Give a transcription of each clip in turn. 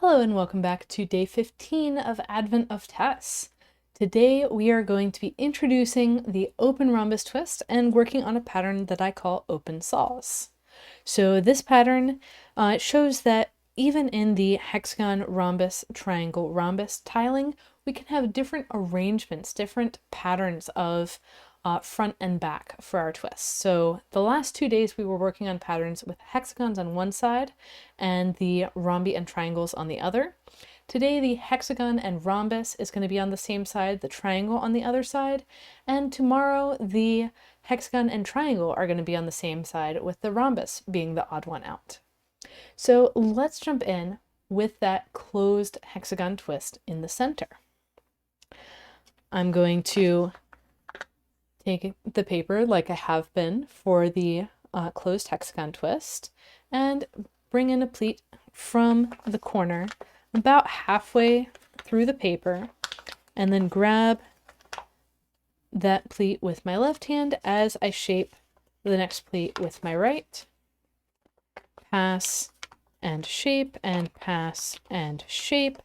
Hello and welcome back to day 15 of Advent of Tess. Today we are going to be introducing the open rhombus twist and working on a pattern that I call open saws. So this pattern shows that even in the hexagon, rhombus, triangle, rhombus tiling, we can have different arrangements, different patterns of front and back for our twists. So the last 2 days we were working on patterns with hexagons on one side and the rhombi and triangles on the other. Today the hexagon and rhombus is going to be on the same side, the triangle on the other side, and tomorrow the hexagon and triangle are going to be on the same side with the rhombus being the odd one out. So let's jump in with that closed hexagon twist in the center. I'm going to take the paper like I have been for the closed hexagon twist and bring in a pleat from the corner about halfway through the paper and then grab that pleat with my left hand as I shape the next pleat with my right. Pass and shape and pass and shape,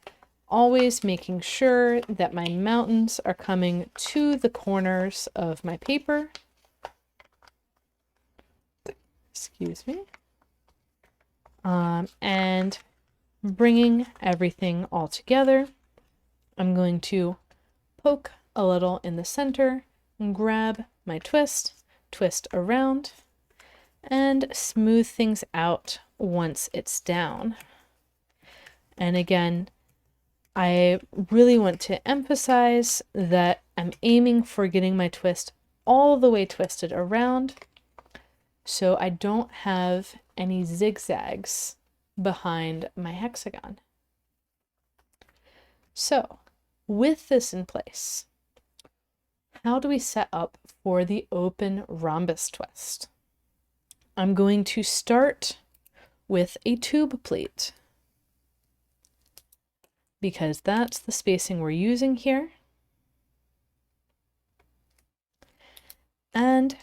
always making sure that my mountains are coming to the corners of my paper. Excuse me. And bringing everything all together. I'm going to poke a little in the center and grab my twist around, and smooth things out once it's down. And again, I really want to emphasize that I'm aiming for getting my twist all the way twisted around so I don't have any zigzags behind my hexagon. So with this in place, how do we set up for the open rhombus twist? I'm going to start with a tube pleat, because that's the spacing we're using here. And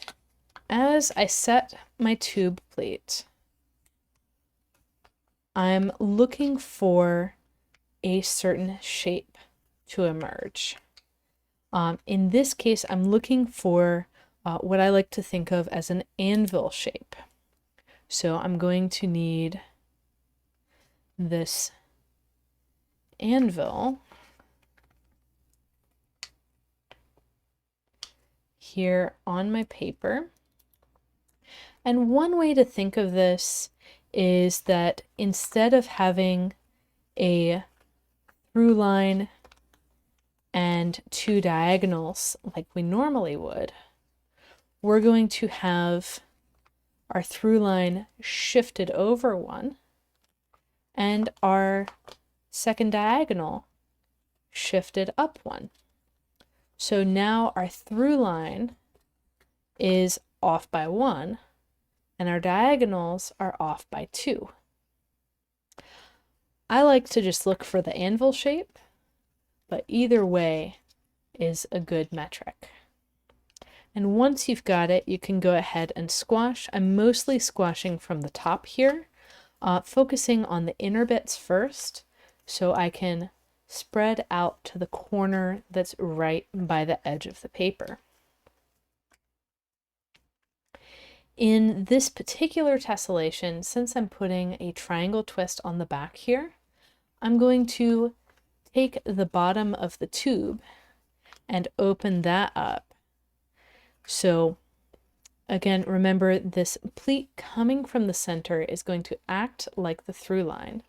as I set my tube pleat, I'm looking for a certain shape to emerge. In this case, I'm looking for what I like to think of as an anvil shape. So I'm going to need this anvil here on my paper. And one way to think of this is that instead of having a through line and two diagonals like we normally would, we're going to have our through line shifted over one and our second diagonal shifted up one. So now our through line is off by 1 and our diagonals are off by 2. I like to just look for the anvil shape, but either way is a good metric. And once you've got it, you can go ahead and squash. I'm mostly squashing from the top here, focusing on the inner bits first, so I can spread out to the corner that's right by the edge of the paper. In this particular tessellation, since I'm putting a triangle twist on the back here, I'm going to take the bottom of the tube and open that up. So again, remember this pleat coming from the center is going to act like the through line.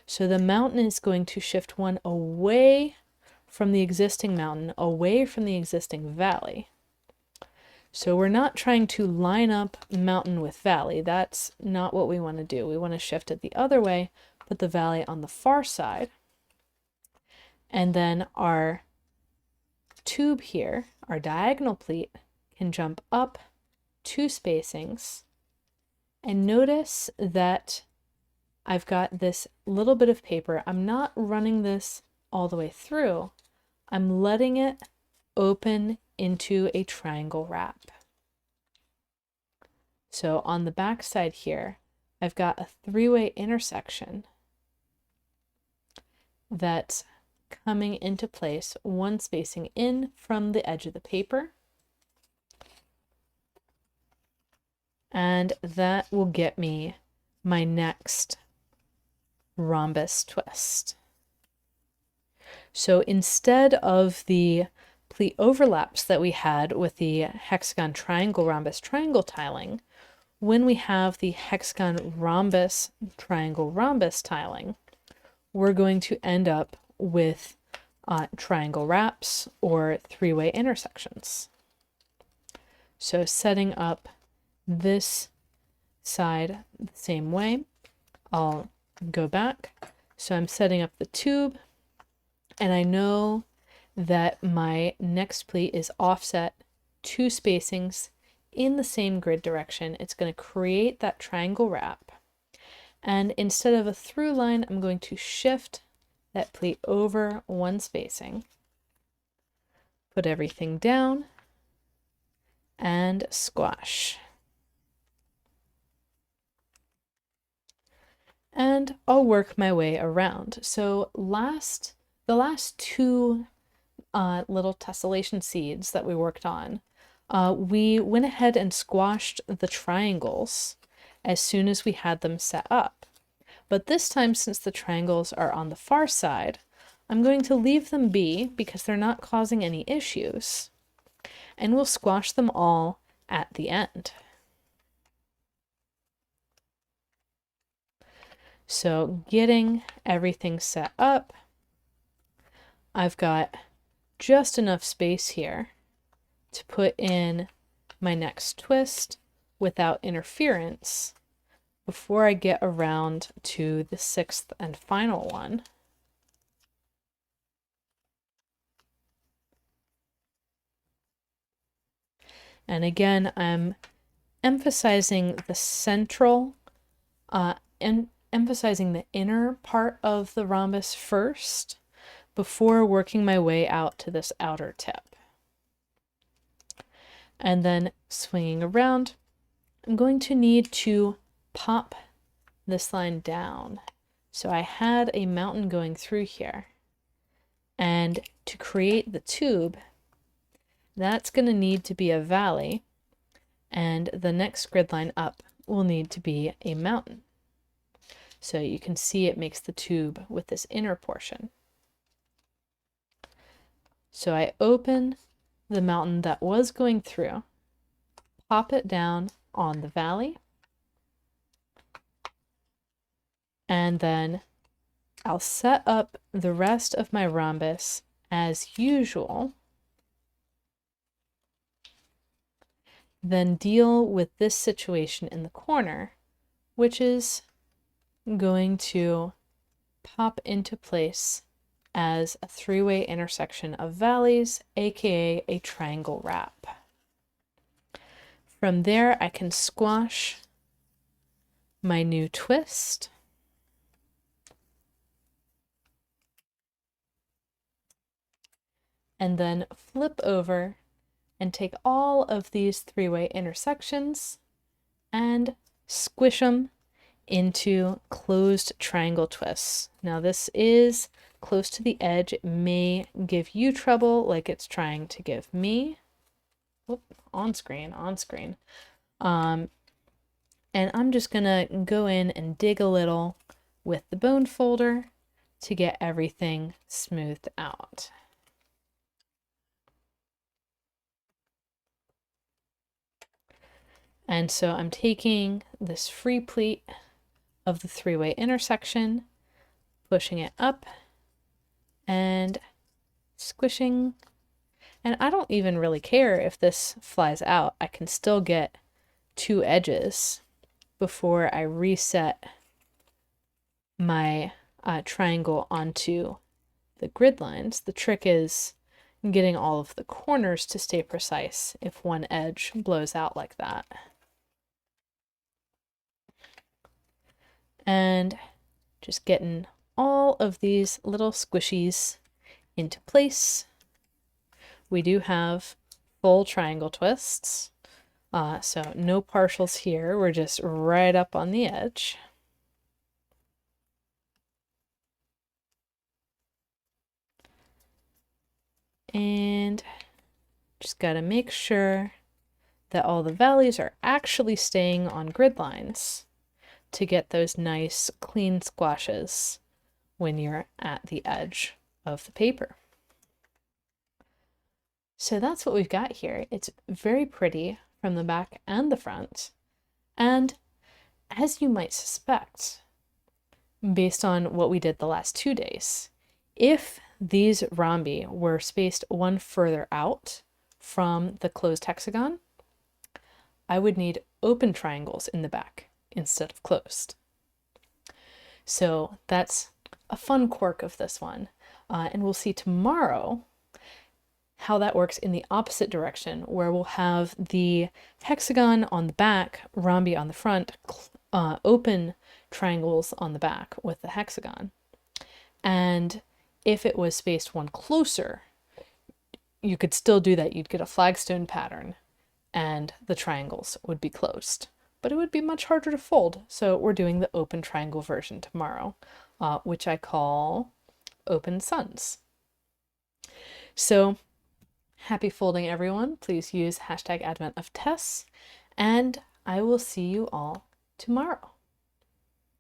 So the mountain is going to shift one away from the existing mountain, away from the existing valley. So we're not trying to line up mountain with valley. That's not what we want to do. We want to shift it the other way, put the valley on the far side. And then our tube here, our diagonal pleat, can jump up 2 spacings. And notice that I've got this little bit of paper. I'm not running this all the way through. I'm letting it open into a triangle wrap. So on the back side here, I've got a 3-way intersection that's coming into place, one spacing in from the edge of the paper. And that will get me my next rhombus twist. So instead of the pleat overlaps that we had with the hexagon triangle rhombus triangle tiling, when we have the hexagon rhombus triangle rhombus tiling, we're going to end up with triangle wraps or three-way intersections. So setting up this side the same way, I'll go back. So I'm setting up the tube, and I know that my next pleat is offset 2 spacings in the same grid direction. It's going to create that triangle wrap. And instead of a through line, I'm going to shift that pleat over 1 spacing, put everything down, and squash. And I'll work my way around. So the last 2 little tessellation seeds that we worked on, we went ahead and squashed the triangles as soon as we had them set up. But this time, since the triangles are on the far side, I'm going to leave them be because they're not causing any issues. And we'll squash them all at the end. So getting everything set up, I've got just enough space here to put in my next twist without interference before I get around to the 6th and final one. And again, I'm emphasizing the central and emphasizing the inner part of the rhombus first before working my way out to this outer tip. And then swinging around, I'm going to need to pop this line down. So I had a mountain going through here. And to create the tube, that's going to need to be a valley, and the next grid line up will need to be a mountain. So you can see it makes the tube with this inner portion. So I open the mountain that was going through, pop it down on the valley, and then I'll set up the rest of my rhombus as usual, then deal with this situation in the corner, which is going to pop into place as a 3-way intersection of valleys, aka a triangle wrap. From there, I can squash my new twist. And then flip over and take all of these 3-way intersections and squish them into closed triangle twists. Now this is close to the edge. It may give you trouble like it's trying to give me. Whoop, on screen. And I'm just gonna go in and dig a little with the bone folder to get everything smoothed out. And so I'm taking this free pleat of the 3-way intersection, pushing it up and squishing. And I don't even really care if this flies out. I can still get 2 edges before I reset my triangle onto the grid lines. The trick is getting all of the corners to stay precise if one edge blows out like that. And just getting all of these little squishies into place. We do have full triangle twists, so no partials here. We're just right up on the edge. And just got to make sure that all the values are actually staying on grid lines to get those nice clean squashes when you're at the edge of the paper. So that's what we've got here. It's very pretty from the back and the front. And as you might suspect, based on what we did the last 2 days, if these rhombi were spaced one further out from the closed hexagon, I would need open triangles in the back instead of closed. So that's a fun quirk of this one. And we'll see tomorrow how that works in the opposite direction, where we'll have the hexagon on the back, rhombi on the front, open triangles on the back with the hexagon. And if it was spaced one closer, you could still do that. You'd get a flagstone pattern and the triangles would be closed, but it would be much harder to fold. So we're doing the open triangle version tomorrow, which I call open suns. So happy folding, everyone. Please use #AdventOfTess, and I will see you all tomorrow.